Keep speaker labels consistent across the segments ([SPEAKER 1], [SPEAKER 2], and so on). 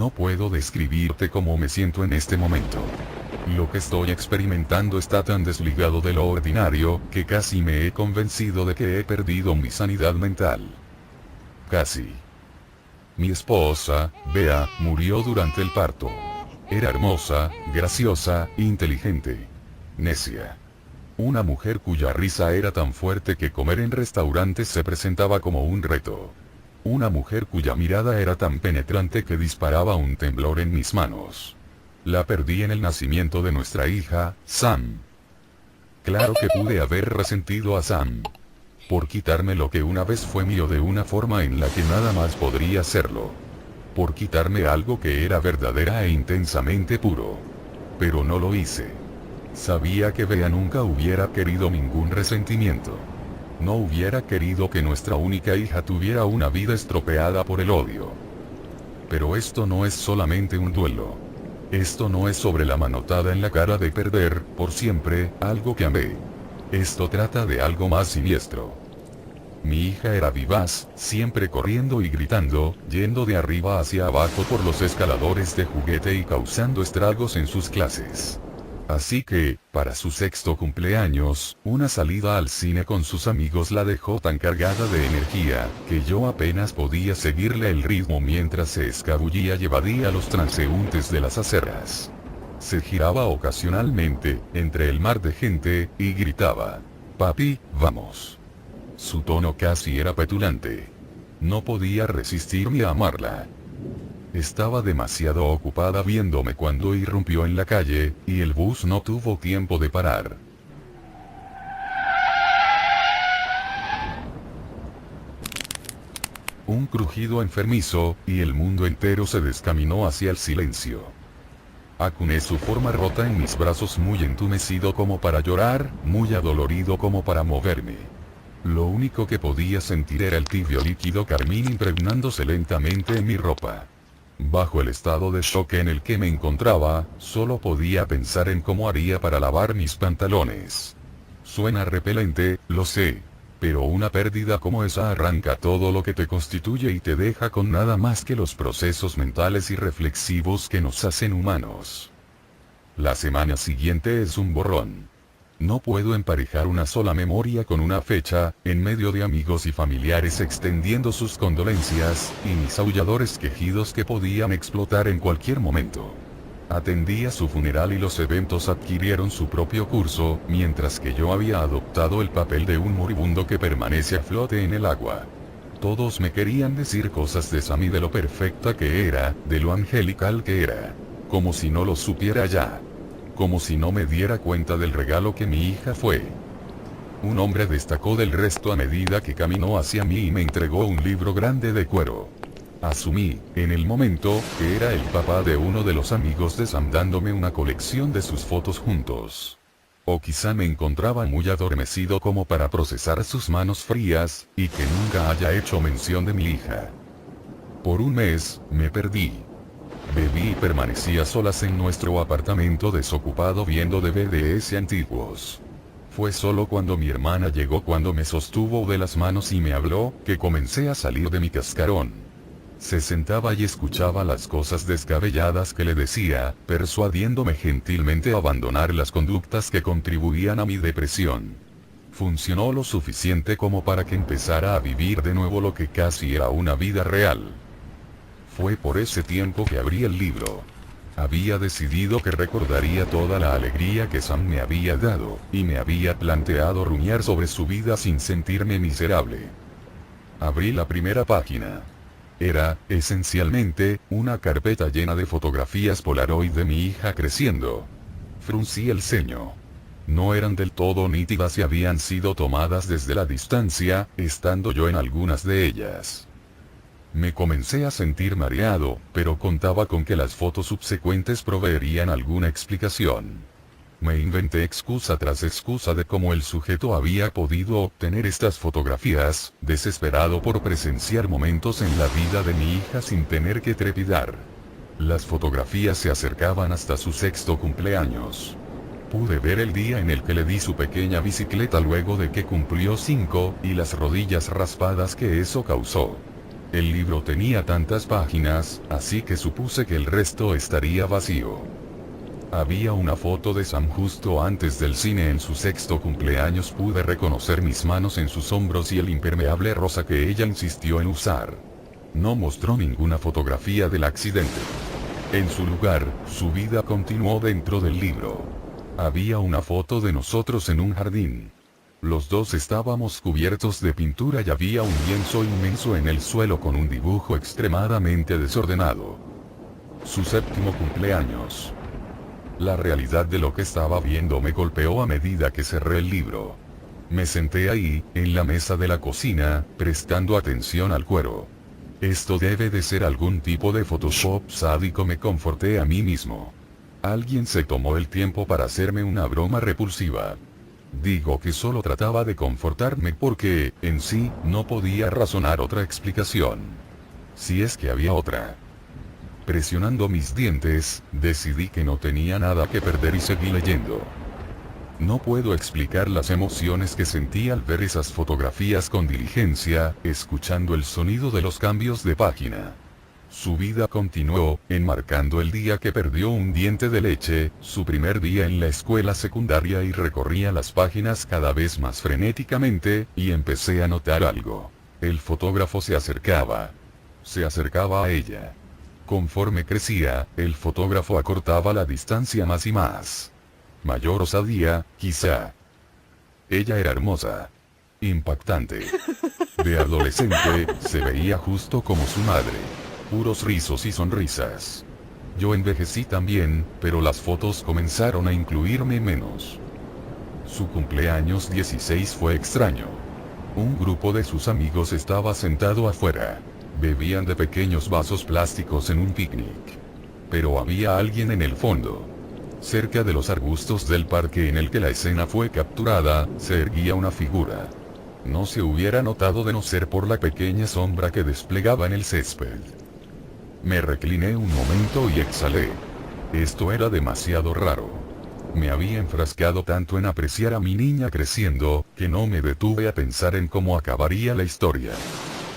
[SPEAKER 1] No puedo describirte cómo me siento en este momento. Lo que estoy experimentando está tan desligado de lo ordinario, que casi me he convencido de que he perdido mi sanidad mental. Casi. Mi esposa, Bea, murió durante el parto. Era hermosa, graciosa, inteligente. Necia. Una mujer cuya risa era tan fuerte que comer en restaurantes se presentaba como un reto. Una mujer cuya mirada era tan penetrante que disparaba un temblor en mis manos. La perdí en el nacimiento de nuestra hija, Sam. Claro que pude haber resentido a Sam por quitarme lo que una vez fue mío de una forma en la que nada más podría serlo. Por quitarme algo que era verdadera e intensamente puro. Pero no lo hice. Sabía que Bea nunca hubiera querido ningún resentimiento. No hubiera querido que nuestra única hija tuviera una vida estropeada por el odio. Pero esto no es solamente un duelo. Esto no es sobre la manotada en la cara de perder, por siempre, algo que amé. Esto trata de algo más siniestro. Mi hija era vivaz, siempre corriendo y gritando, yendo de arriba hacia abajo por los escaladores de juguete y causando estragos en sus clases. Así que, para su 6º cumpleaños, una salida al cine con sus amigos la dejó tan cargada de energía, que yo apenas podía seguirle el ritmo mientras se escabullía y evadía a los transeúntes de las aceras. Se giraba ocasionalmente, entre el mar de gente, y gritaba: «Papi, vamos». Su tono casi era petulante. No podía resistirme a amarla. Estaba demasiado ocupada viéndome cuando irrumpió en la calle, y el bus no tuvo tiempo de parar. Un crujido enfermizo, y el mundo entero se descaminó hacia el silencio. Acuné su forma rota en mis brazos, muy entumecido como para llorar, muy adolorido como para moverme. Lo único que podía sentir era el tibio líquido carmín impregnándose lentamente en mi ropa. Bajo el estado de shock en el que me encontraba, solo podía pensar en cómo haría para lavar mis pantalones. Suena repelente, lo sé. Pero una pérdida como esa arranca todo lo que te constituye y te deja con nada más que los procesos mentales y reflexivos que nos hacen humanos. La semana siguiente es un borrón. No puedo emparejar una sola memoria con una fecha, en medio de amigos y familiares extendiendo sus condolencias, y mis aulladores quejidos que podían explotar en cualquier momento. Atendí a su funeral y los eventos adquirieron su propio curso, mientras que yo había adoptado el papel de un moribundo que permanece a flote en el agua. Todos me querían decir cosas de Sam y de lo perfecta que era, de lo angelical que era. Como si no lo supiera ya. Como si no me diera cuenta del regalo que mi hija fue. Un hombre destacó del resto a medida que caminó hacia mí y me entregó un libro grande de cuero. Asumí, en el momento, que era el papá de uno de los amigos de Sam dándome una colección de sus fotos juntos. O quizá me encontraba muy adormecido como para procesar sus manos frías, y que nunca haya hecho mención de mi hija. Por un mes, me perdí. Bebí y permanecí a solas en nuestro apartamento desocupado viendo DVDs antiguos. Fue solo cuando mi hermana llegó, cuando me sostuvo de las manos y me habló, que comencé a salir de mi cascarón. Se sentaba y escuchaba las cosas descabelladas que le decía, persuadiéndome gentilmente a abandonar las conductas que contribuían a mi depresión. Funcionó lo suficiente como para que empezara a vivir de nuevo lo que casi era una vida real. Fue por ese tiempo que abrí el libro. Había decidido que recordaría toda la alegría que Sam me había dado, y me había planteado rumiar sobre su vida sin sentirme miserable. Abrí la primera página. Era, esencialmente, una carpeta llena de fotografías Polaroid de mi hija creciendo. Fruncí el ceño. No eran del todo nítidas y habían sido tomadas desde la distancia, estando yo en algunas de ellas. Me comencé a sentir mareado, pero contaba con que las fotos subsecuentes proveerían alguna explicación. Me inventé excusa tras excusa de cómo el sujeto había podido obtener estas fotografías, desesperado por presenciar momentos en la vida de mi hija sin tener que trepidar. Las fotografías se acercaban hasta su 6º cumpleaños. Pude ver el día en el que le di su pequeña bicicleta luego de que cumplió 5, y las rodillas raspadas que eso causó. El libro tenía tantas páginas, así que supuse que el resto estaría vacío. Había una foto de Sam justo antes del cine en su 6º cumpleaños. Pude reconocer mis manos en sus hombros y el impermeable rosa que ella insistió en usar. No mostró ninguna fotografía del accidente. En su lugar, su vida continuó dentro del libro. Había una foto de nosotros en un jardín. Los dos estábamos cubiertos de pintura y había un lienzo inmenso en el suelo con un dibujo extremadamente desordenado. Su 7º cumpleaños. La realidad de lo que estaba viendo me golpeó a medida que cerré el libro. Me senté ahí, en la mesa de la cocina, prestando atención al cuero. Esto debe de ser algún tipo de Photoshop sádico, me conforté a mí mismo. Alguien se tomó el tiempo para hacerme una broma repulsiva. Digo que solo trataba de confortarme porque, en sí, no podía razonar otra explicación. Si es que había otra. Presionando mis dientes, decidí que no tenía nada que perder y seguí leyendo. No puedo explicar las emociones que sentí al ver esas fotografías con diligencia, escuchando el sonido de los cambios de página. Su vida continuó, enmarcando el día que perdió un diente de leche, su primer día en la escuela secundaria, y recorría las páginas cada vez más frenéticamente, y empecé a notar algo. El fotógrafo se acercaba. Se acercaba a ella. Conforme crecía, el fotógrafo acortaba la distancia más y más. Mayor osadía, quizá. Ella era hermosa. Impactante. De adolescente, se veía justo como su madre. Puros rizos y sonrisas. Yo envejecí también, pero las fotos comenzaron a incluirme menos. Su cumpleaños 16 fue extraño. Un grupo de sus amigos estaba sentado afuera. Bebían de pequeños vasos plásticos en un picnic. Pero había alguien en el fondo. Cerca de los arbustos del parque en el que la escena fue capturada, se erguía una figura. No se hubiera notado de no ser por la pequeña sombra que desplegaba en el césped. Me recliné un momento y exhalé. Esto era demasiado raro. Me había enfrascado tanto en apreciar a mi niña creciendo, que no me detuve a pensar en cómo acabaría la historia.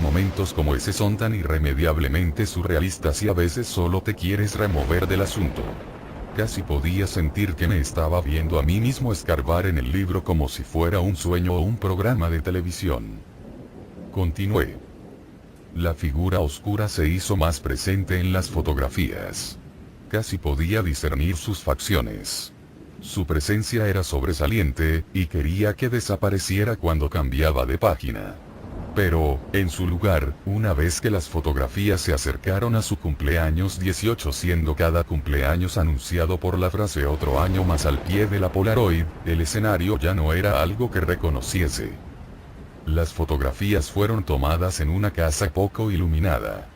[SPEAKER 1] Momentos como ese son tan irremediablemente surrealistas y a veces solo te quieres remover del asunto. Casi podía sentir que me estaba viendo a mí mismo escarbar en el libro como si fuera un sueño o un programa de televisión. Continué. La figura oscura se hizo más presente en las fotografías. Casi podía discernir sus facciones. Su presencia era sobresaliente, y quería que desapareciera cuando cambiaba de página. Pero, en su lugar, una vez que las fotografías se acercaron a su cumpleaños 18, siendo cada cumpleaños anunciado por la frase "otro año más" al pie de la Polaroid, el escenario ya no era algo que reconociese. Las fotografías fueron tomadas en una casa poco iluminada.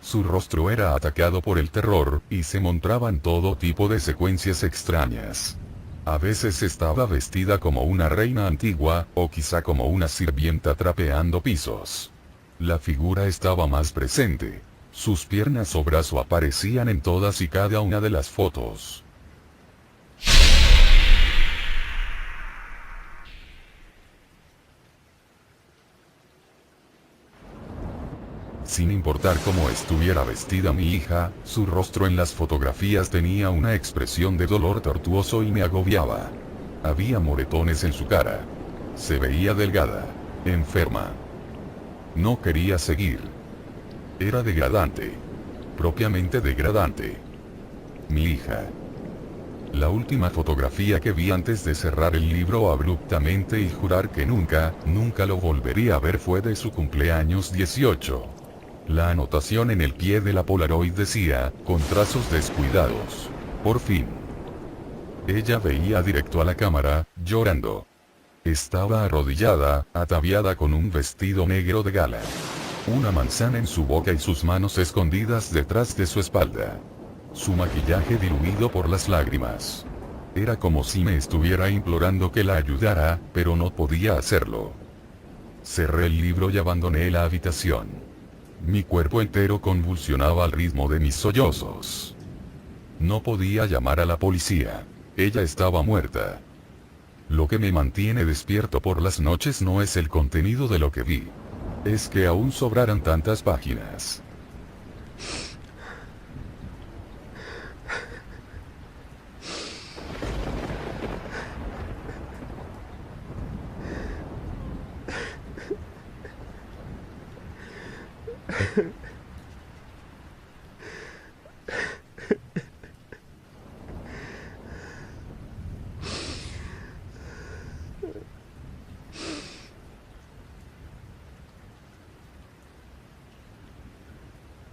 [SPEAKER 1] Su rostro era atacado por el terror, y se mostraban todo tipo de secuencias extrañas. A veces estaba vestida como una reina antigua, o quizá como una sirvienta trapeando pisos. La figura estaba más presente. Sus piernas o brazo aparecían en todas y cada una de las fotos. Sin importar cómo estuviera vestida mi hija, su rostro en las fotografías tenía una expresión de dolor tortuoso y me agobiaba. Había moretones en su cara. Se veía delgada, enferma. No quería seguir. Era degradante. Propiamente degradante. Mi hija. La última fotografía que vi antes de cerrar el libro abruptamente y jurar que nunca lo volvería a ver fue de su cumpleaños 18. La anotación en el pie de la Polaroid decía, con trazos descuidados. Por fin. Ella veía directo a la cámara, llorando. Estaba arrodillada, ataviada con un vestido negro de gala. Una manzana en su boca y sus manos escondidas detrás de su espalda. Su maquillaje diluido por las lágrimas. Era como si me estuviera implorando que la ayudara, pero no podía hacerlo. Cerré el libro y abandoné la habitación. Mi cuerpo entero convulsionaba al ritmo de mis sollozos. No podía llamar a la policía. Ella estaba muerta. Lo que me mantiene despierto por las noches no es el contenido de lo que vi. Es que aún sobraran tantas páginas.